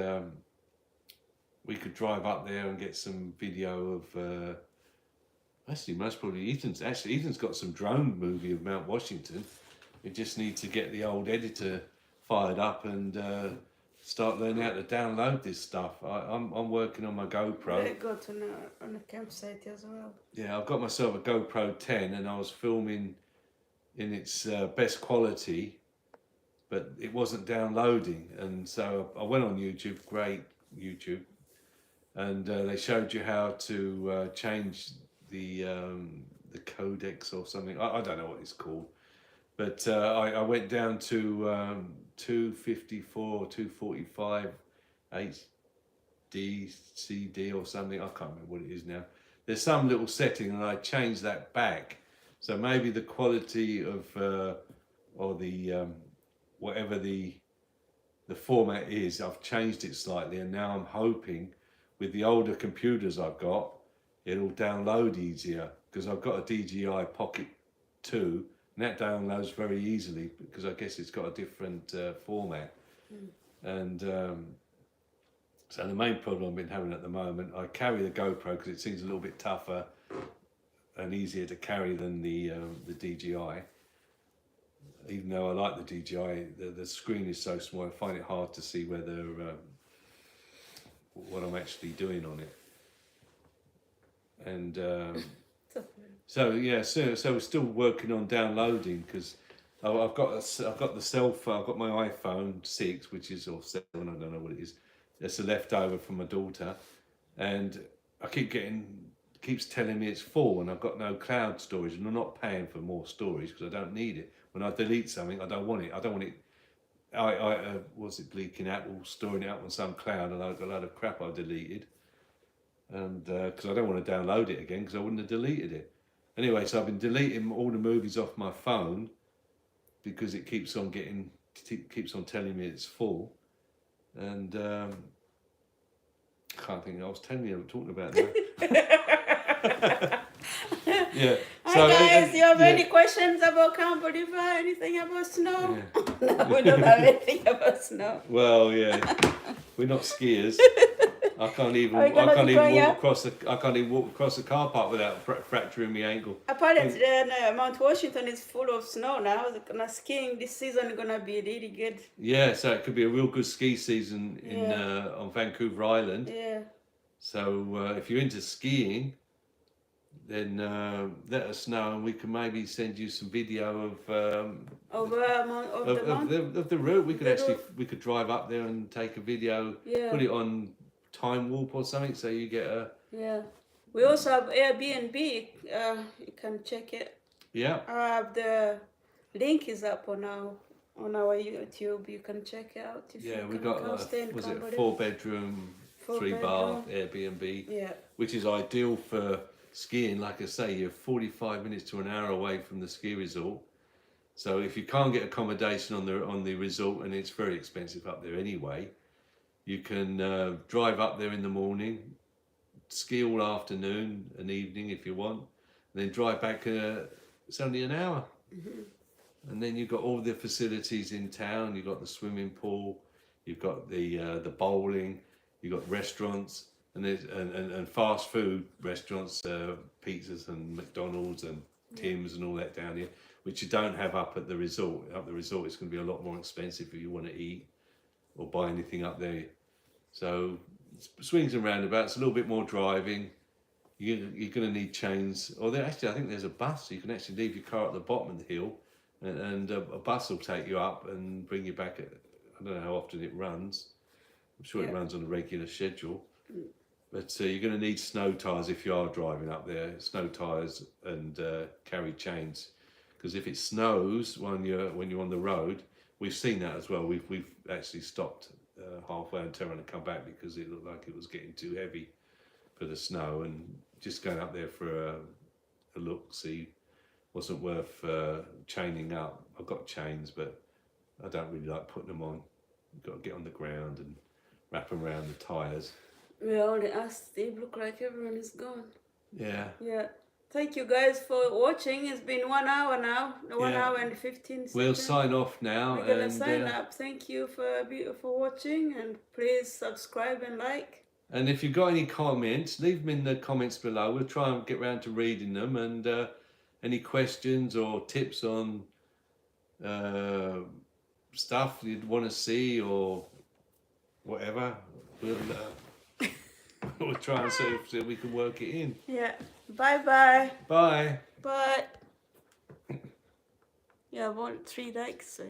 we could drive up there and get some video of. Actually, most probably Ethan's got some drone movie of Mount Washington. We just need to get the old editor fired up and start learning how to download this stuff. I'm working on my GoPro. They go to on a campsite as well. Yeah, I've got myself a GoPro 10 and I was filming in its best quality, but it wasn't downloading. And so I went on YouTube, great YouTube, and they showed you how to change the codecs or something. I don't know what it's called, but I went down to 254, 245 HD, CD or something. I can't remember what it is now. There's some little setting and I changed that back. So maybe the quality of, or the, whatever the format is, I've changed it slightly and now I'm hoping with the older computers I've got, it'll download easier because I've got a DJI Pocket 2 and that downloads very easily because I guess it's got a different format. And so the main problem I've been having at the moment, I carry the GoPro because it seems a little bit tougher and easier to carry than the DJI. Even though I like the DJI, the screen is so small, I find it hard to see whether what I'm actually doing on it. And so yeah, so we're still working on downloading because I've got the cell phone. I've got my iPhone 6, which is or 7, I don't know what it is. It's a leftover from my daughter, and I keeps telling me it's full, and I've got no cloud storage, and I'm not paying for more storage because I don't need it. When I delete something, I don't want it. I don't want it. Was it Bleaking Apple storing it up on some cloud, and I've got a load of crap I deleted, and because I don't want to download it again because I wouldn't have deleted it. Anyway, so I've been deleting all the movies off my phone because it keeps on telling me it's full, and I can't think. I was telling you I'm talking about now. Yeah. Hi guys, you have any questions about Campbell River? Anything about snow? Yeah. No, we don't have anything about snow. Well, yeah, we're not skiers. I can't even walk across the car park without fracturing my ankle. Apparently, Mount Washington is full of snow now. Skiing this season is gonna be really good. Yeah, so it could be a real good ski season in on Vancouver Island. Yeah. So if you're into skiing, then let us know, and we can maybe send you some video of the route. We could drive up there and take a video, put it on Time Warp or something, so you get a. Yeah, we also have Airbnb. You can check it. Yeah. The link is up on our YouTube. You can check it out. We got a 4-bedroom, 3-bath Airbnb. Yeah. Which is ideal for skiing. Like I say, you're 45 minutes to an hour away from the ski resort. So if you can't get accommodation on the resort, and it's very expensive up there anyway, you can drive up there in the morning, ski all afternoon and evening if you want, and then drive back. It's only an hour. Mm-hmm. And then you've got all the facilities in town. You've got the swimming pool, you've got the bowling, you've got restaurants, and fast food restaurants, pizzas and McDonald's and Tim's and all that down here, which you don't have up at the resort. Up the resort, it's going to be a lot more expensive if you want to eat or buy anything up there. So swings and roundabouts, a little bit more driving. You're going to need chains. Or I think there's a bus. So you can actually leave your car at the bottom of the hill, and a bus will take you up and bring you back. I don't know how often it runs, I'm sure it Yeah. runs on a regular schedule. But you're going to need snow tyres if you are driving up there. Snow tyres and carry chains, because if it snows when you're on the road, we've seen that as well. We've actually stopped halfway and turned around and come back because it looked like it was getting too heavy for the snow, and just going up there for a look see wasn't worth chaining up. I've got chains, but I don't really like putting them on. You've got to get on the ground and wrap them around the tyres. We only asked Steve. Look like everyone is gone. Yeah. Yeah. Thank you guys for watching. It's been 1 hour now. 1 Yeah. hour and 15 seconds. We'll sign off now. We're gonna and, sign up. Thank you for watching, and please subscribe and like. And if you've got any comments, leave them in the comments below. We'll try and get round to reading them. And any questions or tips on stuff you'd want to see or whatever, we'll try and see if we can work it in. Yeah. Bye. Bye. Bye. Yeah, I want 3 likes.